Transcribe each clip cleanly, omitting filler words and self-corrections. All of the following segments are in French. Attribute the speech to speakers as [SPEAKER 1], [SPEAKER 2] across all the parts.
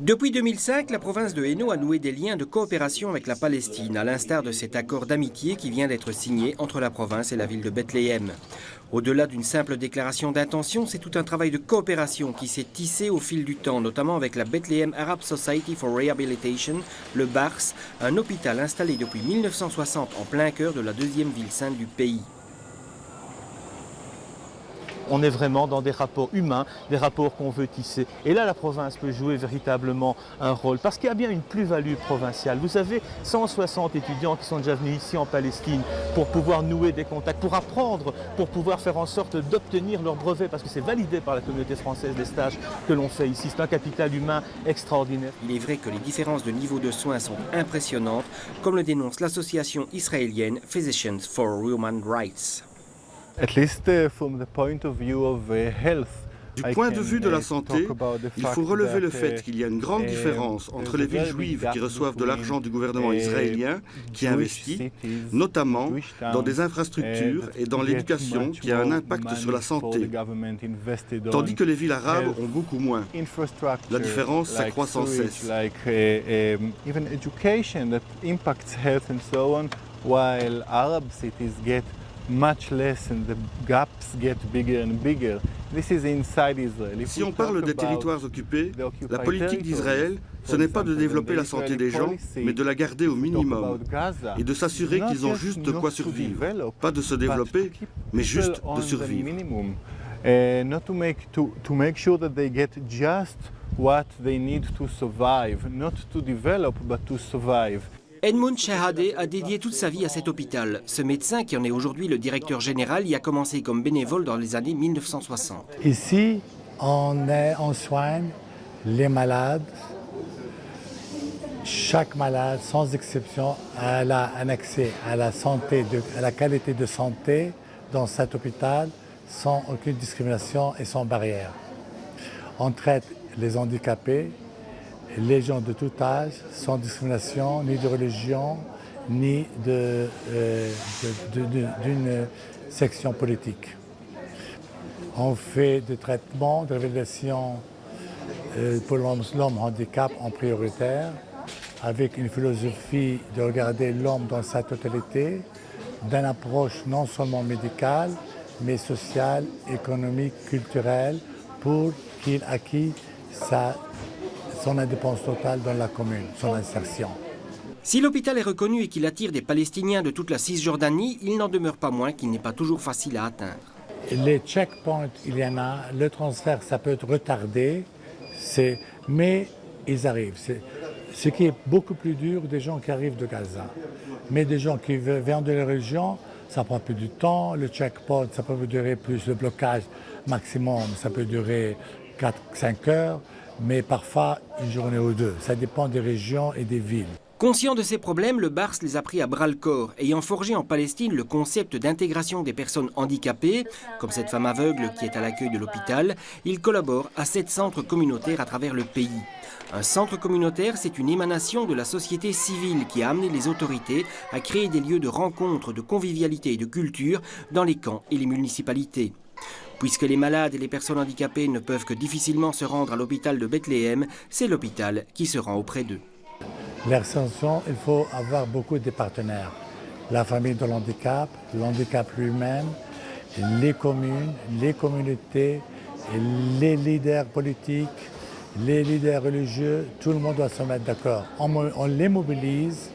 [SPEAKER 1] Depuis 2005, la province de Hainaut a noué des liens de coopération avec la Palestine, à l'instar de cet accord d'amitié qui vient d'être signé entre la province et la ville de Bethléem. Au-delà d'une simple déclaration d'intention, c'est tout un travail de coopération qui s'est tissé au fil du temps, notamment avec la Bethlehem Arab Society for Rehabilitation, le BARS, un hôpital installé depuis 1960 en plein cœur de la deuxième ville sainte du pays.
[SPEAKER 2] On est vraiment dans des rapports humains, des rapports qu'on veut tisser. Et là, la province peut jouer véritablement un rôle, parce qu'il y a bien une plus-value provinciale. Vous avez 160 étudiants qui sont déjà venus ici en Palestine pour pouvoir nouer des contacts, pour apprendre, pour pouvoir faire en sorte d'obtenir leur brevet, parce que c'est validé par la communauté française des stages que l'on fait ici. C'est un capital humain extraordinaire.
[SPEAKER 1] Il est vrai que les différences de niveau de soins sont impressionnantes, comme le dénonce l'association israélienne Physicians for Human Rights.
[SPEAKER 3] At least from the point of view of health.
[SPEAKER 4] Du point de vue de la santé, il faut relever le fait qu'il y a une grande différence entre les villes juives qui reçoivent de l'argent du gouvernement israélien, qui investit, notamment dans des infrastructures et dans l'éducation, qui a un impact sur la santé, tandis que les villes arabes ont beaucoup moins. La différence s'accroît sans cesse.
[SPEAKER 3] Even education that impacts health and so on, while Arab cities get much less and the gaps get bigger and bigger. This is inside Israel.
[SPEAKER 4] Si on parle des territoires occupés, la politique d'Israël, ce n'est pas de développer la santé des gens, mais de la garder au minimum et de s'assurer qu'ils ont juste de quoi survivre. Pas de se développer, mais juste de survivre.
[SPEAKER 3] Not to make sure that they get just what they need to survive, not to develop but to survive.
[SPEAKER 1] Edmund Shehadeh a dédié toute sa vie à cet hôpital. Ce médecin, qui en est aujourd'hui le directeur général, y a commencé comme bénévole dans les années 1960.
[SPEAKER 5] Ici, on soigne les malades. Chaque malade, sans exception, a un accès à la qualité de santé dans cet hôpital sans aucune discrimination et sans barrière. On traite les handicapés, les gens de tout âge, sans discrimination, ni de religion, ni d'une section politique. On fait des traitements, de révélation pour l'homme handicap en prioritaire, avec une philosophie de regarder l'homme dans sa totalité, d'une approche non seulement médicale, mais sociale, économique, culturelle, pour qu'il acquiert son indépendance totale dans la commune, son insertion.
[SPEAKER 1] Si l'hôpital est reconnu et qu'il attire des Palestiniens de toute la Cisjordanie, il n'en demeure pas moins qu'il n'est pas toujours facile à atteindre.
[SPEAKER 5] Les checkpoints, il y en a. Le transfert, ça peut être retardé, mais ils arrivent. Ce qui est beaucoup plus dur des gens qui arrivent de Gaza. Mais des gens qui viennent de la région, ça prend plus de temps. Le checkpoint, ça peut durer plus. Le blocage maximum, ça peut durer 4-5 heures. Mais parfois une journée ou deux. Ça dépend des régions et des villes.
[SPEAKER 1] Conscient de ces problèmes, le BARS les a pris à bras-le-corps, ayant forgé en Palestine le concept d'intégration des personnes handicapées, comme cette femme aveugle qui est à l'accueil de l'hôpital. Il collabore à 7 centres communautaires à travers le pays. Un centre communautaire, c'est une émanation de la société civile qui a amené les autorités à créer des lieux de rencontre, de convivialité et de culture dans les camps et les municipalités. Puisque les malades et les personnes handicapées ne peuvent que difficilement se rendre à l'hôpital de Bethléem, c'est l'hôpital qui se rend auprès d'eux.
[SPEAKER 5] L'insertion, il faut avoir beaucoup de partenaires. La famille de l'handicap lui-même, les communes, les communautés, les leaders politiques, les leaders religieux, tout le monde doit se mettre d'accord. On les mobilise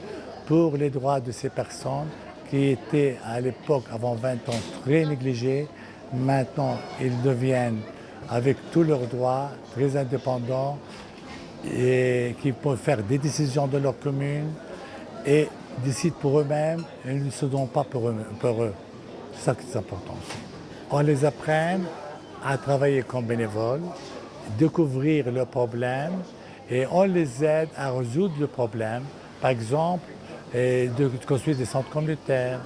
[SPEAKER 5] pour les droits de ces personnes qui étaient à l'époque, avant 20 ans, très négligées. Maintenant, ils deviennent, avec tous leurs droits, très indépendants et qui peuvent faire des décisions de leur commune et décident pour eux-mêmes et ne se donnent pas pour eux. C'est ça qui est important. On les apprend à travailler comme bénévoles, découvrir leurs problèmes et on les aide à résoudre le problème. Par exemple, de construire des centres communautaires,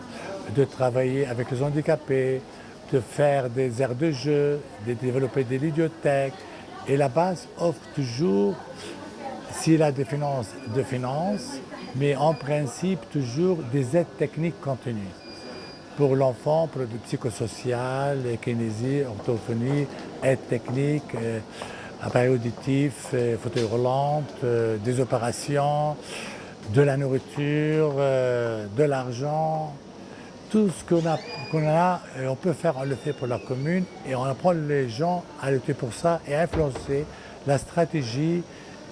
[SPEAKER 5] de travailler avec les handicapés, de faire des aires de jeu, de développer des bibliothèques. Et la base offre toujours, s'il a des finances, mais en principe toujours des aides techniques continues. Pour l'enfant, pour le psychosocial, kinésie, orthophonie, aide technique, appareils auditifs, fauteuils roulants, des opérations, de la nourriture, de l'argent. Tout ce qu'on a, on peut faire, on le fait pour la commune et on apprend les gens à lutter pour ça et à influencer la stratégie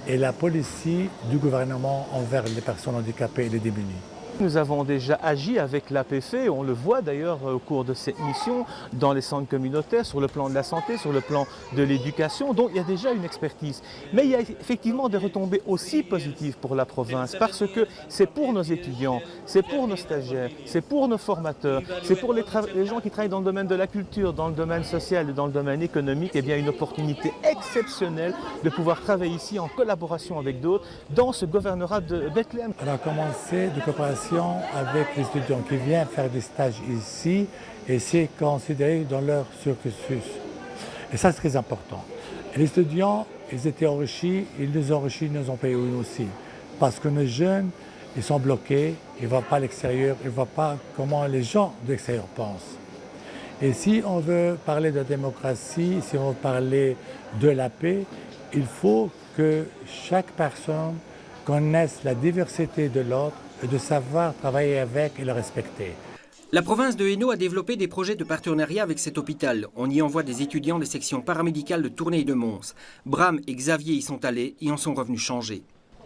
[SPEAKER 5] et la politique du gouvernement envers les personnes handicapées et les démunis.
[SPEAKER 2] Nous avons déjà agi avec l'APF, on le voit d'ailleurs au cours de cette mission, dans les centres communautaires, sur le plan de la santé, sur le plan de l'éducation, donc il y a déjà une expertise. Mais il y a effectivement des retombées aussi positives pour la province, parce que c'est pour nos étudiants, c'est pour nos stagiaires, c'est pour nos formateurs, c'est pour les gens qui travaillent dans le domaine de la culture, dans le domaine social et dans le domaine économique, et bien une opportunité exceptionnelle de pouvoir travailler ici en collaboration avec d'autres dans ce gouvernorat de Bethléem.
[SPEAKER 5] On a commencé de coopération avec les étudiants qui viennent faire des stages ici et c'est considéré dans leur cursus. Et ça, c'est très important. Et les étudiants, ils étaient enrichis, ils nous ont enrichis, ils nous ont payé aussi. Parce que nos jeunes, ils sont bloqués, ils ne voient pas l'extérieur, ils ne voient pas comment les gens de l'extérieur pensent. Et si on veut parler de démocratie, si on veut parler de la paix, il faut que chaque personne connaisse la diversité de l'autre et de savoir travailler avec et le respecter.
[SPEAKER 1] La province de Hainaut a développé des projets de partenariat avec cet hôpital. On y envoie des étudiants des sections paramédicales de Tournai et de Mons. Bram et Xavier y sont allés et en sont revenus changés.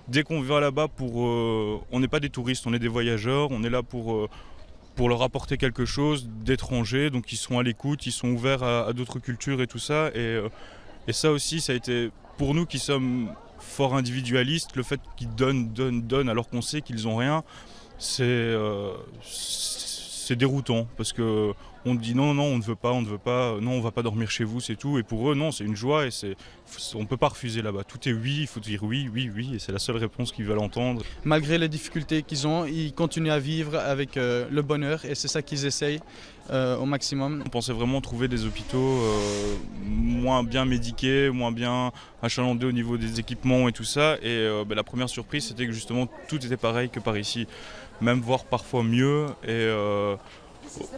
[SPEAKER 6] Dès qu'on va là-bas, on n'est pas des touristes, on est des voyageurs, on est là pour leur apporter quelque chose d'étranger, donc ils sont à l'écoute, ils sont ouverts à d'autres cultures et tout ça. Et ça aussi, ça a été pour nous qui sommes fort individualistes, le fait qu'ils donnent alors qu'on sait qu'ils n'ont rien, c'est déroutant parce que on dit non, on ne veut pas, non, on va pas dormir chez vous, c'est tout. Et pour eux, non, c'est une joie et on ne peut pas refuser là-bas. Tout est oui, il faut dire oui, et c'est la seule réponse qu'ils veulent entendre.
[SPEAKER 7] Malgré les difficultés qu'ils ont, ils continuent à vivre avec le bonheur et c'est ça qu'ils essayent au maximum.
[SPEAKER 6] On pensait vraiment trouver des hôpitaux moins bien médiqués, moins bien achalandés au niveau des équipements et tout ça. Et la première surprise, c'était que justement tout était pareil que par ici, même voire parfois mieux. Et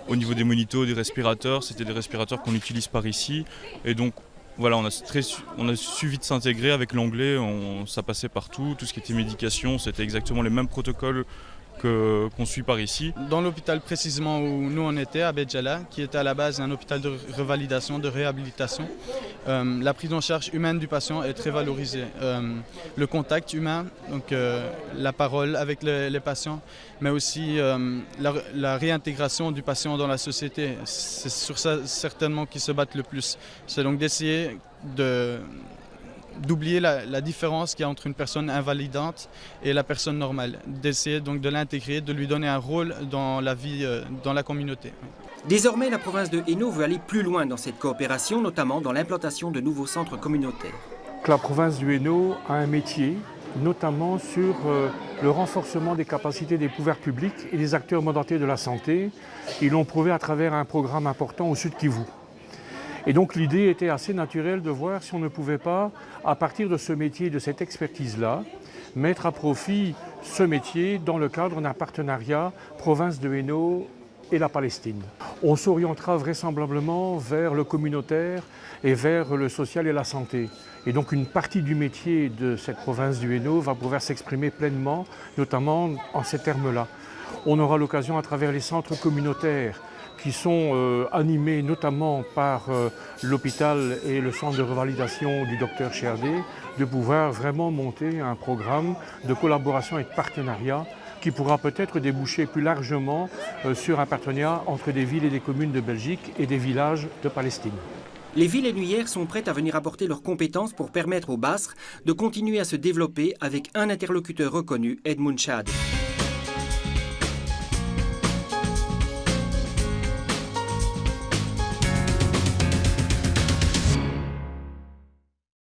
[SPEAKER 6] au niveau des monitos, des respirateurs, c'était des respirateurs qu'on utilise par ici. Et donc voilà, on a su vite s'intégrer avec l'anglais, ça passait partout. Tout ce qui était médication, c'était exactement les mêmes protocoles qu'on suit par ici.
[SPEAKER 7] Dans l'hôpital précisément où nous on était, à Bédjala, qui était à la base un hôpital de revalidation, de réhabilitation, la prise en charge humaine du patient est très valorisée. Le contact humain, donc la parole avec les patients, mais aussi la réintégration du patient dans la société. C'est sur ça certainement qu'ils se battent le plus. C'est donc d'essayer d'oublier la différence qu'il y a entre une personne invalidante et la personne normale, d'essayer donc de l'intégrer, de lui donner un rôle dans la vie, dans la communauté.
[SPEAKER 1] Désormais, la province de Hainaut veut aller plus loin dans cette coopération, notamment dans l'implantation de nouveaux centres communautaires.
[SPEAKER 8] La province du Hainaut a un métier, notamment sur le renforcement des capacités des pouvoirs publics et des acteurs mandatés de la santé. Ils l'ont prouvé à travers un programme important au Sud Kivu. Et donc l'idée était assez naturelle de voir si on ne pouvait pas, à partir de ce métier, de cette expertise-là, mettre à profit ce métier dans le cadre d'un partenariat province de Hainaut et la Palestine. On s'orientera vraisemblablement vers le communautaire et vers le social et la santé. Et donc une partie du métier de cette province du Hainaut va pouvoir s'exprimer pleinement, notamment en ces termes-là. On aura l'occasion à travers les centres communautaires qui sont animés notamment par l'hôpital et le centre de revalidation du Dr Cherdé, de pouvoir vraiment monter un programme de collaboration et de partenariat qui pourra peut-être déboucher plus largement sur un partenariat entre des villes et des communes de Belgique et des villages de Palestine.
[SPEAKER 1] Les villes énuyères sont prêtes à venir apporter leurs compétences pour permettre aux Basres de continuer à se développer avec un interlocuteur reconnu, Edmund Chad.